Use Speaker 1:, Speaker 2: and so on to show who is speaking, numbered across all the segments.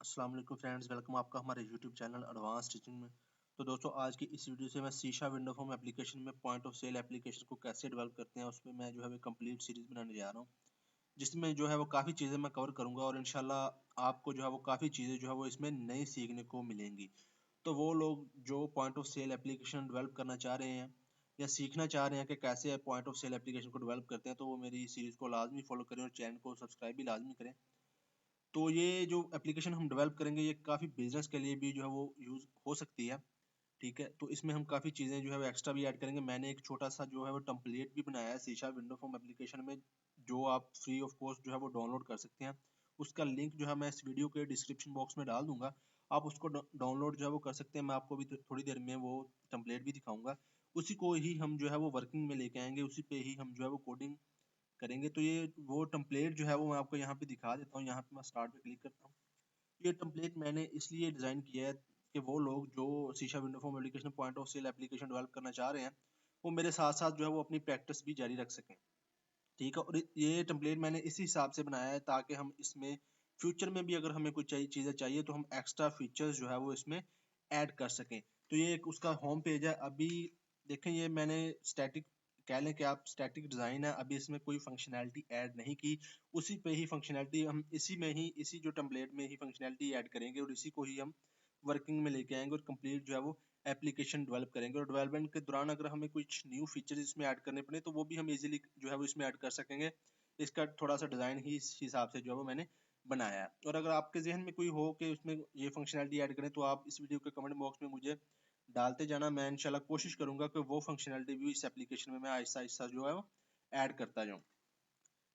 Speaker 1: अस्सलाम वालेकुम friends, welcome आपका हमारे यूट्यूब चैनल एडवांस टीचिंग में। तो दोस्तों, आज की इस वीडियो से मैं शीशा विंडो फॉर्म एप्लीकेशन में पॉइंट ऑफ सेल एप्लीकेशन को कैसे डेवलप करते हैं उसमें मैं जो है वो कंप्लीट सीरीज बनाने जा रहा हूँ, जिसमें जो है वो काफ़ी चीज़ें मैं कवर करूँगा और इंशाल्लाह आपको जो है वो काफ़ी चीज़ें जो है वो इसमें नई सीखने को मिलेंगी। तो वो लोग जो point of sale application develop करना चाह रहे हैं या सीखना चाह रहे हैं कि कैसे पॉइंट ऑफ सेल एप्लीकेशन को डेवलप करते हैं, तो वो मेरी सीरीज़ को लाजमी फॉलो करें और चैनल को सब्सक्राइब भी लाजमी करें। तो ये जो एप्लीकेशन हम डेवलप करेंगे ये काफ़ी बिजनेस के लिए भी जो है वो यूज़ हो सकती है। ठीक है, तो इसमें हम काफ़ी चीज़ें जो है वो एक्स्ट्रा भी ऐड करेंगे। मैंने एक छोटा सा जो है वो टेम्पलेट भी बनाया है शीशा विंडो फॉर्म एप्लीकेशन में, जो आप फ्री ऑफ कॉस्ट जो है वो डाउनलोड कर सकते हैं। उसका लिंक जो है मैं इस वीडियो के डिस्क्रिप्शन बॉक्स में डाल दूंगा, आप उसको डाउनलोड जो है वो कर सकते हैं। मैं आपको भी थोड़ी देर में वो टेम्पलेट भी दिखाऊंगा। उसी को ही हम जो है वो वर्किंग में लेके आएंगे, उसी पे ही हम जो है वो कोडिंग करेंगे। तो ये वो टेम्पलेट जो है वो मैं आपको यहाँ पे दिखा देता हूँ। यहाँ पे मैं स्टार्ट पे क्लिक करता हूँ। ये टेम्पलेट मैंने इसलिए डिज़ाइन किया है कि वो लोग जो शीशा window form application point of sale application develop करना चाह रहे हैं, वो मेरे साथ साथ जो है वो अपनी प्रैक्टिस भी जारी रख सकें। ठीक है, और ये टेम्पलेट मैंने इसी हिसाब से बनाया है ताकि हम इसमें फ्यूचर में भी अगर हमें कुछ चीज़ें चाहिए तो हम एक्स्ट्रा फीचर्स जो है वो इसमें ऐड कर सकें। तो ये एक उसका होम पेज है। अभी देखें, ये मैंने स्टैटिक कह लें कि आप स्टैटिक डिज़ाइन है, अभी इसमें कोई फंक्शनैलिटी ऐड नहीं की। उसी पे ही फंक्शनैलिटी हम इसी में ही इसी जो टेम्पलेट में ही फंक्शनैलिटी ऐड करेंगे और इसी को ही हम वर्किंग में लेके आएंगे और कंप्लीट जो है वो एप्लीकेशन डेवलप करेंगे। और डेवलपमेंट के दौरान अगर हमें कुछ न्यू फीचर्स इसमें ऐड करने पड़े तो वो भी हम इजीली जो है वो इसमें ऐड कर सकेंगे। इसका थोड़ा सा डिज़ाइन ही इस हिसाब से जो है वो मैंने बनाया है। और अगर आपके जहन में कोई हो कि उसमें ये फंक्शनैलिटी ऐड करें तो आप इस वीडियो के कमेंट बॉक्स में मुझे डालते जाना। मैं इंशाल्लाह कोशिश करूंगा कि वो फंक्शनैलिटी भी इस एप्लीकेशन में मैं आहिस्ता आहिस्ता जो है वो ऐड करता जाऊँ।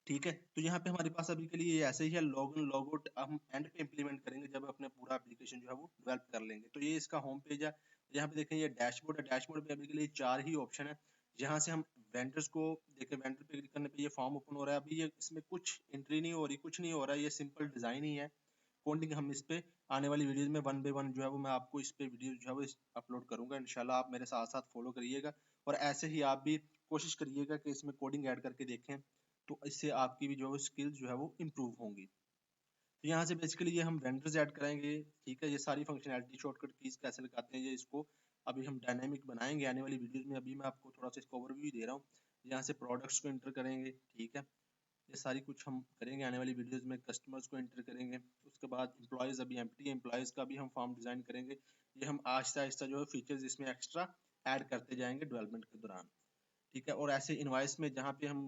Speaker 1: ठीक है, तो यहाँ पे हमारे पास अभी के लिए ऐसे ही है। लॉग इन लॉग आउट हम एंड पे इम्प्लीमेंट करेंगे जब अपने पूरा एप्लीकेशन जो है वो डेवलप कर लेंगे। तो ये इसका होम पेज है। यहाँ पे देखें, ये डैशबोर्ड है। डैशबोर्ड पे अभी के लिए 4 ही ऑप्शन है। यहाँ से हम वेंडर्स को देखें, वेंडर पे क्लिक करने पे ये फॉर्म ओपन हो रहा है। अभी ये इसमें कुछ एंट्री नहीं हो रही, कुछ नहीं हो रहा है, ये सिंपल डिजाइन ही है। कोडिंग हम इस पे आने वाली वीडियोस में वन बाय वन जो है वो मैं आपको इस पे वीडियो जो है वो अपलोड करूंगा। इंशाल्लाह आप मेरे साथ साथ फॉलो करिएगा और ऐसे ही आप भी कोशिश करिएगा कि इसमें कोडिंग ऐड करके देखें, तो इससे आपकी भी जो है स्किल्स जो है वो इम्प्रूव होंगी। तो यहाँ से बेसिकली ये हम वेंडर्स ऐड कराएंगे। ठीक है, ये सारी फंक्शनैलिटी शॉर्टकट कीज कैसे लगाते हैं ये इसको अभी हम डायनामिक बनाएंगे आने वाली वीडियोस में। अभी मैं आपको थोड़ा सा इसका ओवरव्यू दे रहा हूँ। यहाँ से प्रोडक्ट्स को एंटर करेंगे। ठीक है, ये सारी कुछ हम करेंगे आने वाली वीडियोस में। कस्टमर्स को एंटर करेंगे। उसके बाद एम्प्लॉयज़ अभी एम्प्टी है, एम्प्लॉयज़ का भी हम फॉर्म डिज़ाइन करेंगे। ये हम आहिस्ता आहिस्ता जो है फीचर्स इसमें एक्स्ट्रा ऐड करते जाएंगे डेवलपमेंट के दौरान। ठीक है, और ऐसे इनवाइस में जहाँ पे हम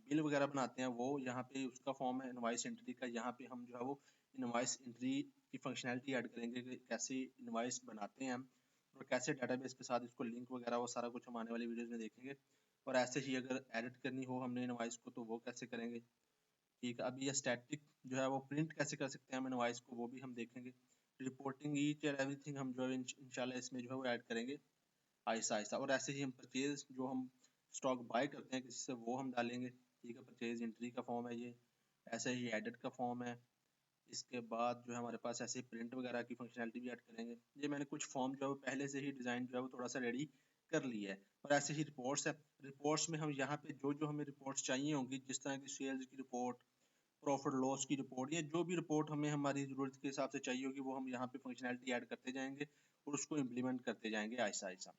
Speaker 1: बिल वगैरह बनाते हैं वो यहाँ पे उसका फॉर्म है इनवाइस एंट्री का। यहाँ पे हम जो है वो इनवाइस एंट्री की फंक्शनैलिटी ऐड करेंगे कि कैसे इनवाइस बनाते हैं हम और कैसे डाटाबेस के साथ इसको लिंक वगैरह वो सारा कुछ हम आने वाली वीडियोस में देखेंगे। और ऐसे ही अगर एडिट करनी हो हमने इनवाइस को तो वो कैसे करेंगे। ठीक है, अभी ये स्टैटिक जो है वो प्रिंट कैसे कर सकते हैं हम इनवाइस को, वो भी हम देखेंगे। रिपोर्टिंग ईच एंड एवरीथिंग हम जो है इंशाल्लाह इसमें जो है वो ऐड करेंगे आहिस्ता आहिस्ता। और ऐसे ही हम परचेज जो हम स्टॉक बाय करते हैं किसी से वो हम डालेंगे। ठीक है, परचेज एंट्री का फॉर्म है ये। ऐसे ही एडिट का फॉर्म है। इसके बाद जो है हमारे पास ऐसे प्रिंट वगैरह की फंक्शनैलिटी भी ऐड करेंगे। ये मैंने कुछ फॉर्म जो है वो पहले से ही डिज़ाइन जो है वो थोड़ा सा रेडी कर लिया है। और ऐसे ही रिपोर्ट्स है। रिपोर्ट्स में हम यहाँ पे जो जो हमें रिपोर्ट्स चाहिए होंगी, जिस तरह की सेल्स की रिपोर्ट, प्रॉफिट लॉस की रिपोर्ट, या जो भी रिपोर्ट हमें हमारी ज़रूरत के हिसाब से चाहिए होगी वो हम यहाँ पे फंक्शनैलिटी ऐड करते जाएंगे और उसको इम्प्लीमेंट करते जाएंगे आहिस्ता आहिस्ता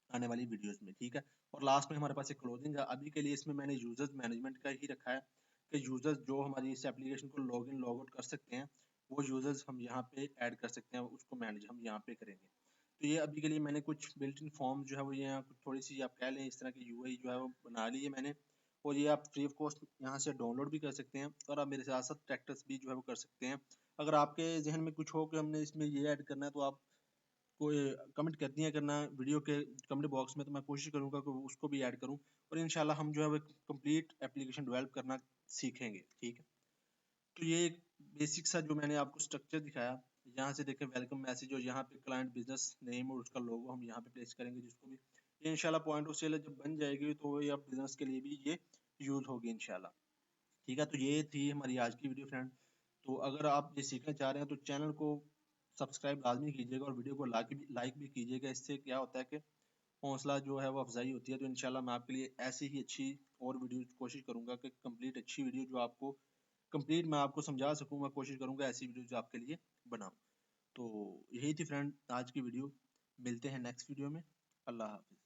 Speaker 1: आने वाली वीडियोस में। ठीक है, और लास्ट में हमारे पास एक क्लोजिंग है। अभी के लिए इसमें मैंने यूजर्स मैनेजमेंट का ही रखा है कि यूजर्स जो हमारी इस एप्लीकेशन को लॉग इन लॉग आउट कर सकते हैं वो यूजर्स हम यहाँ पे ऐड कर सकते हैं, उसको मैनेज हम यहाँ पे करेंगे। तो ये अभी के लिए मैंने कुछ बिल्ट इन फॉर्म जो है वो ये कुछ थोड़ी सी आप कह लें इस तरह की यूआई जो है वो बना ली है मैंने। और ये आप फ्री ऑफ कॉस्ट यहाँ से डाउनलोड भी कर सकते हैं और आप मेरे साथ साथ प्रैक्टिस भी जो है वो कर सकते हैं। अगर आपके जहन में कुछ हो कि हमने इसमें ये ऐड करना है तो आप कोई कमेंट कर दिया करना वीडियो के कमेंट बॉक्स में, तो मैं कोशिश करूंगा कि उसको भी ऐड करूं और इंशाल्लाह हम जो है वो कंप्लीट एप्लीकेशन डेवलप करना सीखेंगे। ठीक है, तो ये एक बेसिक सा जो मैंने आपको स्ट्रक्चर दिखाया। यहाँ से देखें वेलकम मैसेज और यहाँ पे क्लाइंट बिजनेस नेम और उसका लोगो हम यहाँ पे प्लेस करेंगे, जिसको भी ये इंशाल्लाह पॉइंट ऑफ सेल जब बन जाएगी तो ये आप बिजनेस के लिए भी ये यूज होगी इंशाल्लाह। ठीक है, तो ये थी हमारी आज की वीडियो फ्रेंड। तो अगर आप ये सीखना चाह रहे हैं तो चैनल को सब्सक्राइब लाजमी कीजिएगा और वीडियो को लाइक भी कीजिएगा। इससे क्या होता है कि हौसला जो है वो अफजाई होती है। तो इंशाल्लाह मैं आपके लिए ऐसी ही अच्छी और वीडियो कोशिश करूंगा कि कंप्लीट अच्छी वीडियो जो आपको कंप्लीट मैं आपको समझा सकूँ, मैं कोशिश करूँगा ऐसी वीडियोज आपके लिए बनाऊँ। तो यही थी फ्रेंड आज की वीडियो, मिलते हैं नेक्स्ट वीडियो में। अल्लाह हाफिज़।